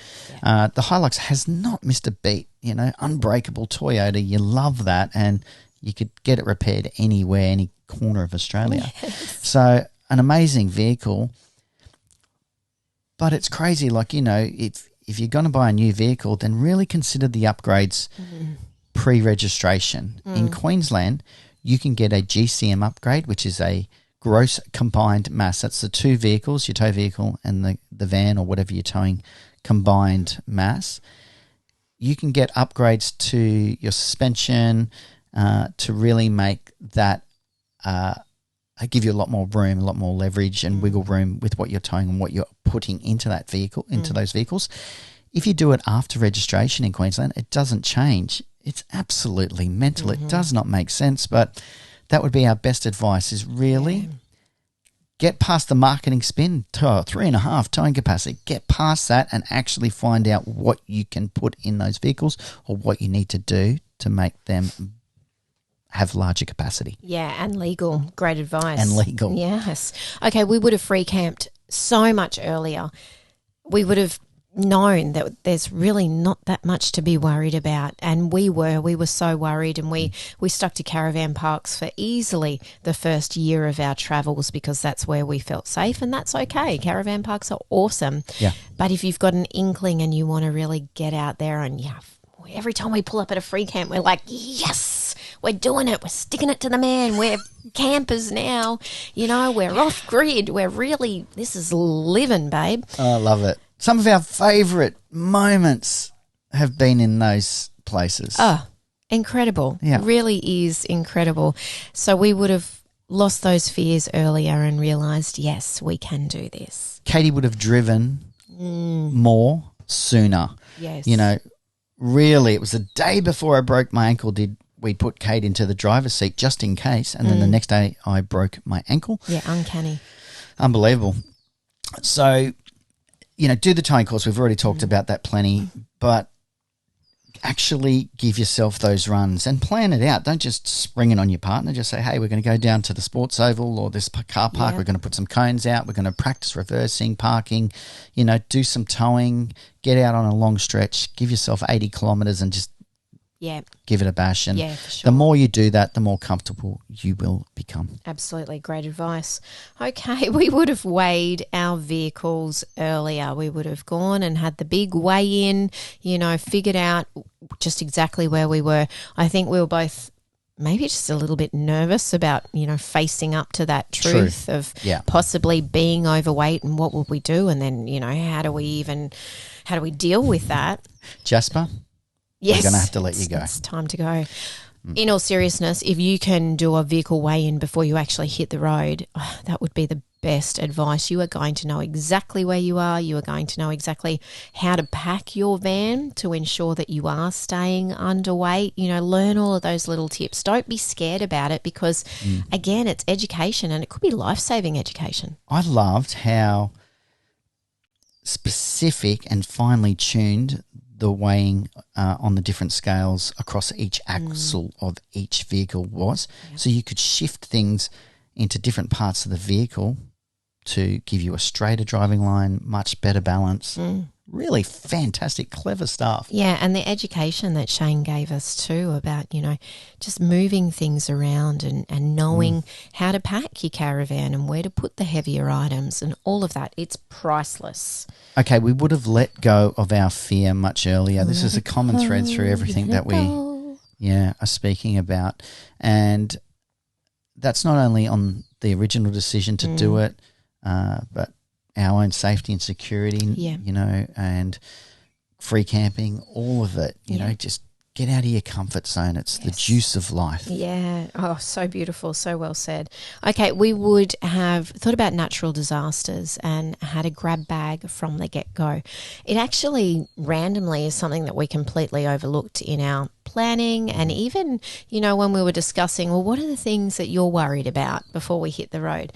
Speaker 1: The Hilux has not missed a beat, unbreakable Toyota. You love that, and you could get it repaired anywhere, any corner of Australia. Yes. So an amazing vehicle, but it's crazy. Like, if you're going to buy a new vehicle, then really consider the upgrades pre-registration. In Queensland, you can get a GCM upgrade, which is a gross combined mass. That's the 2 vehicles, your tow vehicle and the van or whatever you're towing, combined mass. You can get upgrades to your suspension to really make that give you a lot more room, a lot more leverage and wiggle room with what you're towing and what you're putting into that vehicle, into those vehicles. If you do it after registration in Queensland, it doesn't change. It's absolutely mental. It does not make sense, but that would be our best advice, is really get past the marketing spin, 3.5 towing capacity. Get past that and actually find out what you can put in those vehicles or what you need to do to make them have larger capacity.
Speaker 2: Yeah, and legal. Great advice.
Speaker 1: And legal.
Speaker 2: Yes. Okay, we would have free camped so much earlier. We would have known that there's really not that much to be worried about, and we were so worried, and we stuck to caravan parks for easily the first year of our travels because that's where we felt safe, and that's okay. Caravan parks are awesome.
Speaker 1: Yeah.
Speaker 2: But if you've got an inkling and you want to really get out there, and every time we pull up at a free camp, we're like, yes, we're doing it. We're sticking it to the man. We're campers now. We're off grid. This is living, babe.
Speaker 1: I love it. Some of our favourite moments have been in those places.
Speaker 2: Oh, incredible.
Speaker 1: Yeah.
Speaker 2: Really is incredible. So we would have lost those fears earlier and realised, yes, we can do this.
Speaker 1: Katie would have driven more sooner.
Speaker 2: Yes.
Speaker 1: Really, it was the day before I broke my ankle we put Kate into the driver's seat just in case, and then the next day I broke my ankle.
Speaker 2: Yeah, uncanny.
Speaker 1: Unbelievable. So, do the towing course. We've already talked about that plenty, but actually give yourself those runs and plan it out. Don't just spring it on your partner. Just say, hey, we're going to go down to the sports oval or this car park. Yeah. We're going to put some cones out. We're going to practice reversing, parking, do some towing, get out on a long stretch, give yourself 80 kilometres and just give it a bash. And
Speaker 2: for sure.
Speaker 1: The more you do that, the more comfortable you will become.
Speaker 2: Absolutely. Great advice. Okay, we would have weighed our vehicles earlier. We would have gone and had the big weigh-in, figured out just exactly where we were. I think we were both maybe just a little bit nervous about, facing up to that truth of possibly being overweight and what would we do, and then, how do we deal with that?
Speaker 1: Jasper?
Speaker 2: Yes.
Speaker 1: We're going to have to let you go.
Speaker 2: It's time to go. In all seriousness, if you can do a vehicle weigh-in before you actually hit the road, that would be the best advice. You are going to know exactly where you are. You are going to know exactly how to pack your van to ensure that you are staying underweight. Learn all of those little tips. Don't be scared about it because, again, it's education and it could be life-saving education.
Speaker 1: I loved how specific and finely tuned the weighing on the different scales across each axle of each vehicle was. Yep. So you could shift things into different parts of the vehicle to give you a straighter driving line, much better balance. Really fantastic, clever stuff.
Speaker 2: Yeah, and the education that Shane gave us too about, just moving things around and knowing how to pack your caravan and where to put the heavier items and all of that. It's priceless.
Speaker 1: Okay, we would have let go of our fear much earlier. This is a common thread through everything that we are speaking about. And that's not only on the original decision to do it, but our own safety and security,
Speaker 2: Yeah.
Speaker 1: you know, and free camping, all of it, you know, just get out of your comfort zone. It's the juice of life.
Speaker 2: Yeah. Oh, so beautiful. So well said. Okay, we would have thought about natural disasters and had a grab bag from the get-go. It actually randomly is something that we completely overlooked in our planning, and even, you know, when we were discussing, well, what are the things that you're worried about before we hit the road?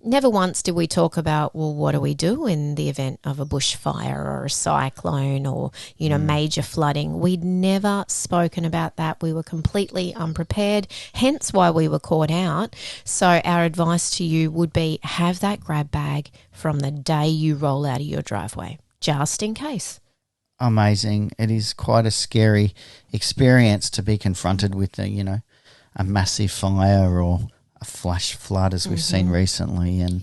Speaker 2: Never once did we talk about, well, what do we do in the event of a bushfire or a cyclone or, you know, major flooding? We'd never spoken about that. We were completely unprepared, hence why we were caught out. So our advice to you would be, have that grab bag from the day you roll out of your driveway, just in case.
Speaker 1: Amazing. It is quite a scary experience to be confronted with, a massive fire or a flash flood as we've seen recently. And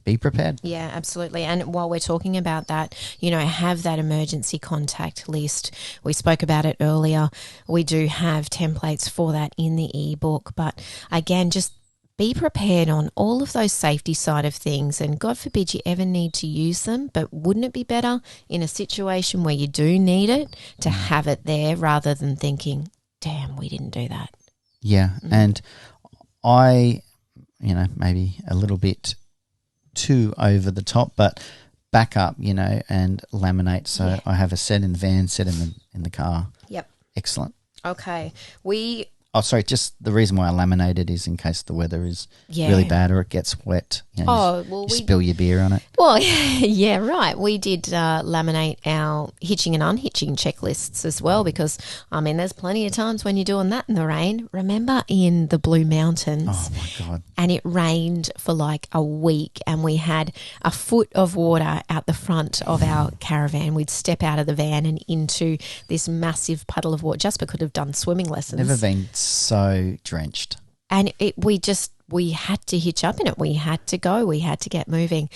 Speaker 1: be prepared.
Speaker 2: Yeah, absolutely. And while we're talking about that, you know, have that emergency contact list. We spoke about it earlier. We do have templates for that in the ebook. But again, just be prepared on all of those safety side of things, and God forbid you ever need to use them, but wouldn't it be better in a situation where you do need it to have it there rather than thinking, damn, we didn't do that?
Speaker 1: Yeah, and I, maybe a little bit too over the top, but back up, and laminate. So I have a set in the van, set in the car.
Speaker 2: Yep.
Speaker 1: Excellent.
Speaker 2: Okay.
Speaker 1: Oh, sorry, just the reason why I laminated is in case the weather is really bad or it gets wet. You spill your beer on it.
Speaker 2: Well, yeah, right. We did laminate our hitching and unhitching checklists as well because, there's plenty of times when you're doing that in the rain. Remember in the Blue Mountains?
Speaker 1: Oh, my God.
Speaker 2: And it rained for like a week and we had a foot of water out the front of our caravan. We'd step out of the van and into this massive puddle of water. Jasper could have done swimming lessons.
Speaker 1: Never been so drenched.
Speaker 2: And we had to hitch up in it. We had to go. We had to get moving.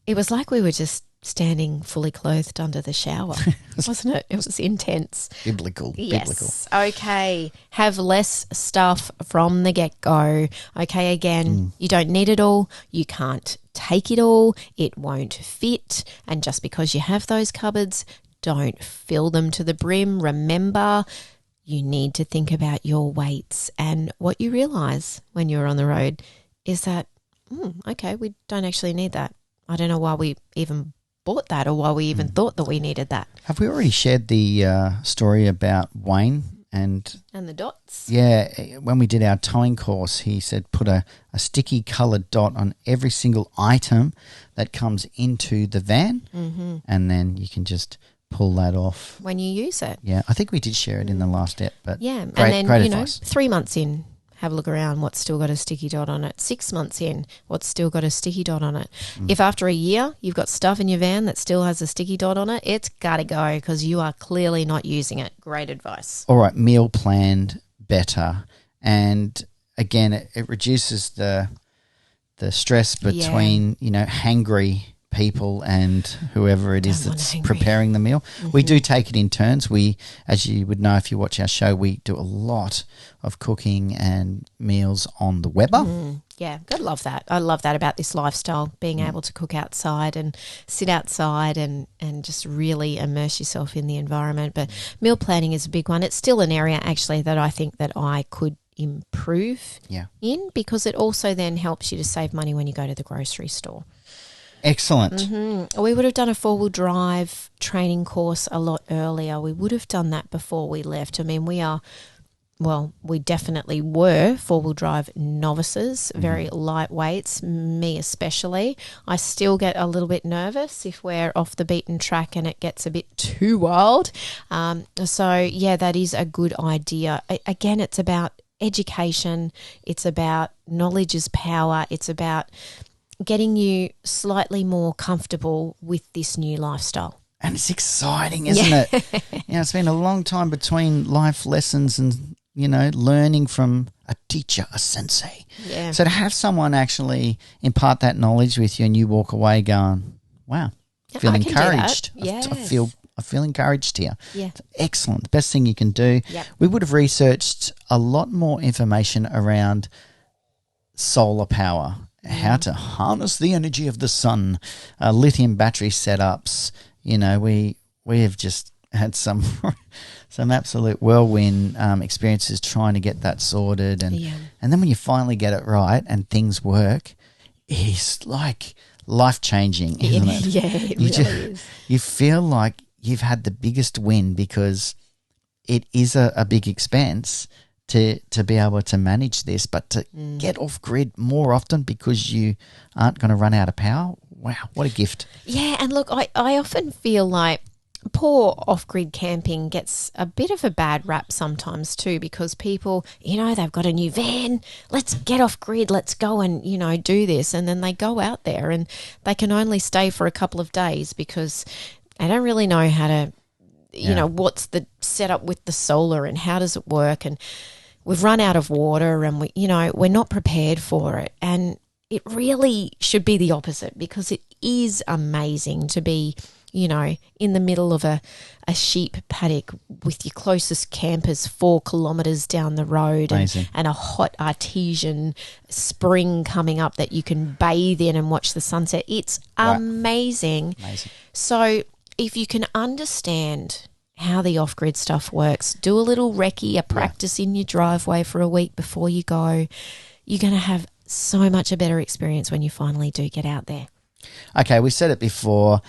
Speaker 2: It was like we were just standing fully clothed under the shower, wasn't it? It was intense.
Speaker 1: Biblical.
Speaker 2: Yes. Okay. Have less stuff from the get-go. Okay, again, you don't need it all. You can't take it all. It won't fit. And just because you have those cupboards, don't fill them to the brim. Remember, you need to think about your weights, and what you realise when you're on the road is that, okay, we don't actually need that. I don't know why we even bought that or why we even thought that we needed that.
Speaker 1: Have we already shared the story about Wayne and
Speaker 2: the dots?
Speaker 1: Yeah, when we did our towing course, he said put a sticky coloured dot on every single item that comes into the van, and then you can just pull that off
Speaker 2: when you use it.
Speaker 1: Yeah, I think we did share it in the last step, but
Speaker 2: great,
Speaker 1: and
Speaker 2: then
Speaker 1: great advice.
Speaker 2: 3 months in, have a look around what's still got a sticky dot on it. 6 months in, what's still got a sticky dot on it. If after a year you've got stuff in your van that still has a sticky dot on it, it's got to go because you are clearly not using it. Great advice.
Speaker 1: All right, meal planned better, and again it reduces the stress between hangry people and whoever it is that's preparing the meal. We do take it in turns. We, as you would know if you watch our show, we do a lot of cooking and meals on the Weber.
Speaker 2: Yeah, I love that. I love that about this lifestyle, being able to cook outside and sit outside and just really immerse yourself in the environment. But meal planning is a big one. It's still an area actually that I think that I could improve in, because it also then helps you to save money when you go to the grocery store.
Speaker 1: Excellent.
Speaker 2: We would have done a four-wheel drive training course a lot earlier. We would have done that before we left. I mean, we definitely were four-wheel drive novices, very lightweights, me especially. I still get a little bit nervous if we're off the beaten track and it gets a bit too wild. That is a good idea. Again, it's about education. It's about knowledge is power. It's about getting you slightly more comfortable with this new lifestyle.
Speaker 1: And it's exciting, isn't it? It's been a long time between life lessons and, learning from a teacher, a sensei.
Speaker 2: Yeah.
Speaker 1: So to have someone actually impart that knowledge with you and you walk away going, wow, I feel encouraged.
Speaker 2: Yes.
Speaker 1: I feel encouraged here.
Speaker 2: Yeah.
Speaker 1: It's excellent. The best thing you can do.
Speaker 2: Yep.
Speaker 1: We would have researched a lot more information around solar power how to harness the energy of the sun, lithium battery setups. We have just had some absolute whirlwind experiences trying to get that sorted, and then when you finally get it right and things work, it's like life-changing, isn't it?
Speaker 2: Yeah, it really is.
Speaker 1: You feel like you've had the biggest win, because it is a big expense to be able to manage this, but to get off grid more often because you aren't going to run out of power. Wow, what a gift.
Speaker 2: Yeah, and look, I often feel like poor off-grid camping gets a bit of a bad rap sometimes too, because people, they've got a new van, let's get off grid, let's go and, do this. And then they go out there and they can only stay for a couple of days because they don't really know how to, what's the setup with the solar and how does it work. And we've run out of water and we're not prepared for it. And it really should be the opposite, because it is amazing to be in the middle of a sheep paddock with your closest campers 4 kilometres down the road, and a hot artesian spring coming up that you can bathe in and watch the sunset. It's amazing. So if you can understand how the off-grid stuff works, do a little recce, a practice in your driveway for a week before you go, you're going to have so much a better experience when you finally do get out there.
Speaker 1: Okay, we said it before.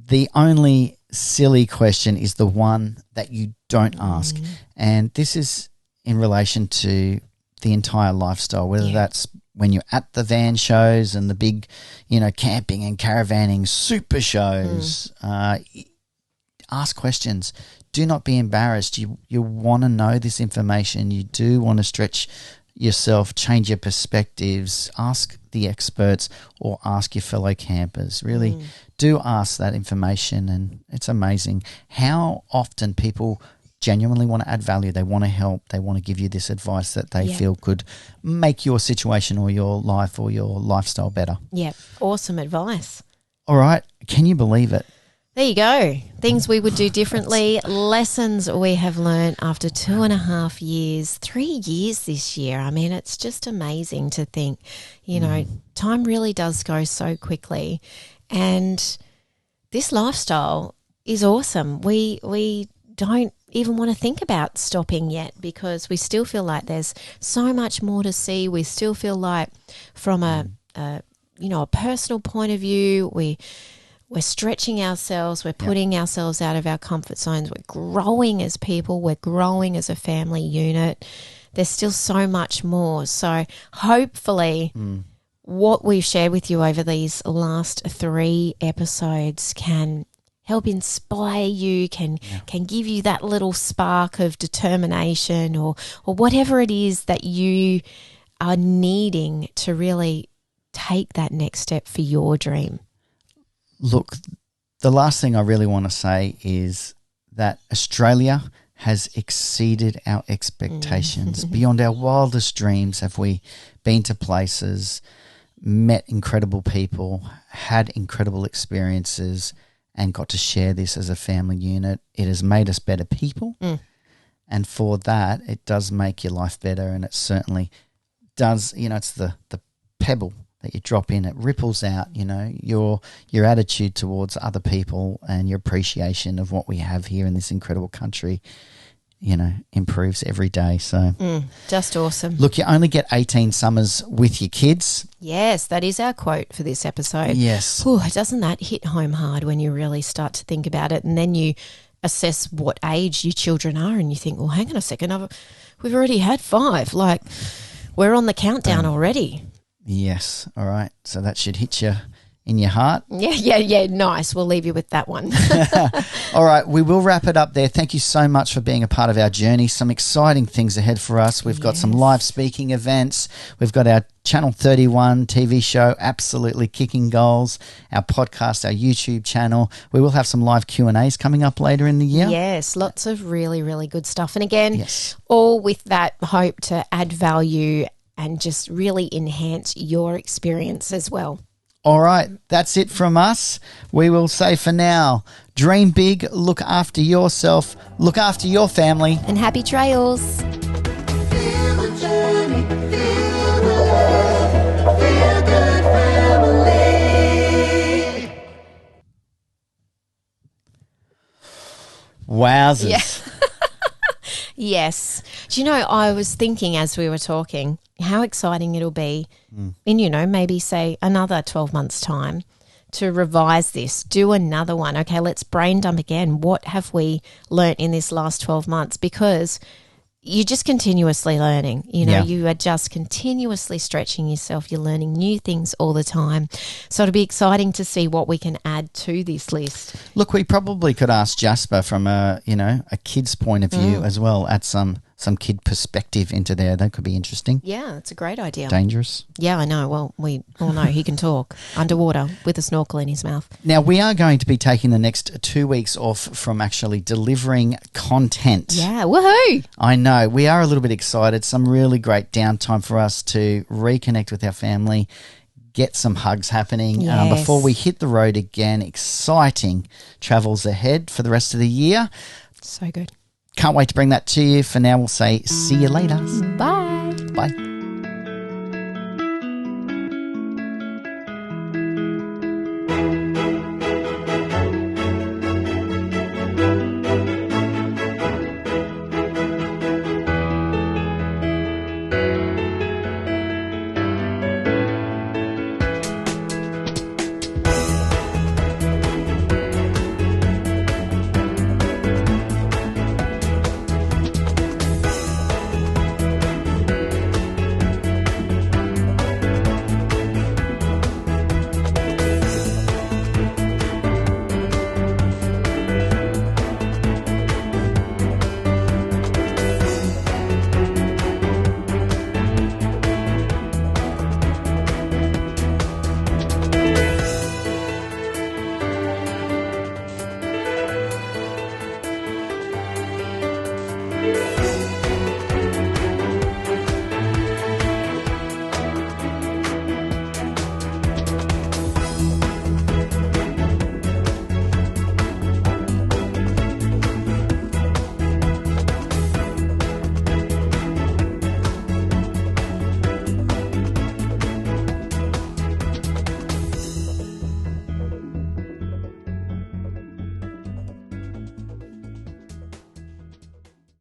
Speaker 1: The only silly question is the one that you don't ask. And this is in relation to the entire lifestyle, whether that's when you're at the van shows and the big, camping and caravanning super shows. Ask questions. Do not be embarrassed. You want to know this information. You do want to stretch yourself, change your perspectives, ask the experts or ask your fellow campers. Really do ask that information, and it's amazing how often people genuinely want to add value. They want to help. They want to give you this advice that they feel could make your situation or your life or your lifestyle better. Yeah,
Speaker 2: awesome advice.
Speaker 1: All right, can you believe it?
Speaker 2: There you go. Things we would do differently, lessons we have learned after 2.5 years, 3 years this year. I mean, it's just amazing to think, time really does go so quickly. And this lifestyle is awesome. We don't even want to think about stopping yet, because we still feel like there's so much more to see. We still feel like from a personal point of view, we're stretching ourselves, we're putting ourselves out of our comfort zones, we're growing as people, we're growing as a family unit. There's still so much more. So hopefully what we've shared with you over these last 3 episodes can help inspire you, can give you that little spark of determination or whatever it is that you are needing to really take that next step for your dream.
Speaker 1: Look, the last thing I really want to say is that Australia has exceeded our expectations. Beyond our wildest dreams have we been to places, met incredible people, had incredible experiences, and got to share this as a family unit. It has made us better people. And for that, it does make your life better, and it certainly does. It's the pebble that you drop in, it ripples out, your attitude towards other people and your appreciation of what we have here in this incredible country, improves every day. So
Speaker 2: just awesome.
Speaker 1: Look, you only get 18 summers with your kids.
Speaker 2: Yes, that is our quote for this episode.
Speaker 1: Yes.
Speaker 2: Ooh, doesn't that hit home hard when you really start to think about it, and then you assess what age your children are and you think, well, hang on a second, we've already had 5. Like, we're on the countdown already.
Speaker 1: Yes. All right. So that should hit you in your heart.
Speaker 2: Yeah. Nice. We'll leave you with that one.
Speaker 1: All right. We will wrap it up there. Thank you so much for being a part of our journey. Some exciting things ahead for us. We've got some live speaking events. We've got our Channel 31 TV show, absolutely kicking goals, our podcast, our YouTube channel. We will have some live Q&As coming up later in the year.
Speaker 2: Yes, lots of really, really good stuff. And again, all with that hope to add value and just really enhance your experience as well.
Speaker 1: All right, that's it from us. We will say for now, dream big, look after yourself, look after your family.
Speaker 2: And happy trails.
Speaker 3: Feel the journey, feel the love, feel
Speaker 1: houses.
Speaker 2: Yeah. Yes. Do you know, I was thinking as we were talking how exciting it'll be in, maybe say another 12 months' time to revise this, do another one. Okay, let's brain dump again. What have we learnt in this last 12 months? Because you're just continuously learning. You are just continuously stretching yourself. You're learning new things all the time. So it'll be exciting to see what we can add to this list.
Speaker 1: Look, we probably could ask Jasper from a kid's point of view as well, add some kid perspective into there. That could be interesting.
Speaker 2: Yeah, that's a great idea.
Speaker 1: Dangerous.
Speaker 2: Yeah, I know. Well, we all know he can talk underwater with a snorkel in his mouth.
Speaker 1: Now, we are going to be taking the next 2 weeks off from actually delivering content.
Speaker 2: Yeah, woohoo!
Speaker 1: I know. We are a little bit excited. Some really great downtime for us to reconnect with our family, get some hugs happening before we hit the road again. Exciting travels ahead for the rest of the year.
Speaker 2: So good.
Speaker 1: Can't wait to bring that to you. For now, we'll say see you later.
Speaker 2: Bye.
Speaker 1: Bye.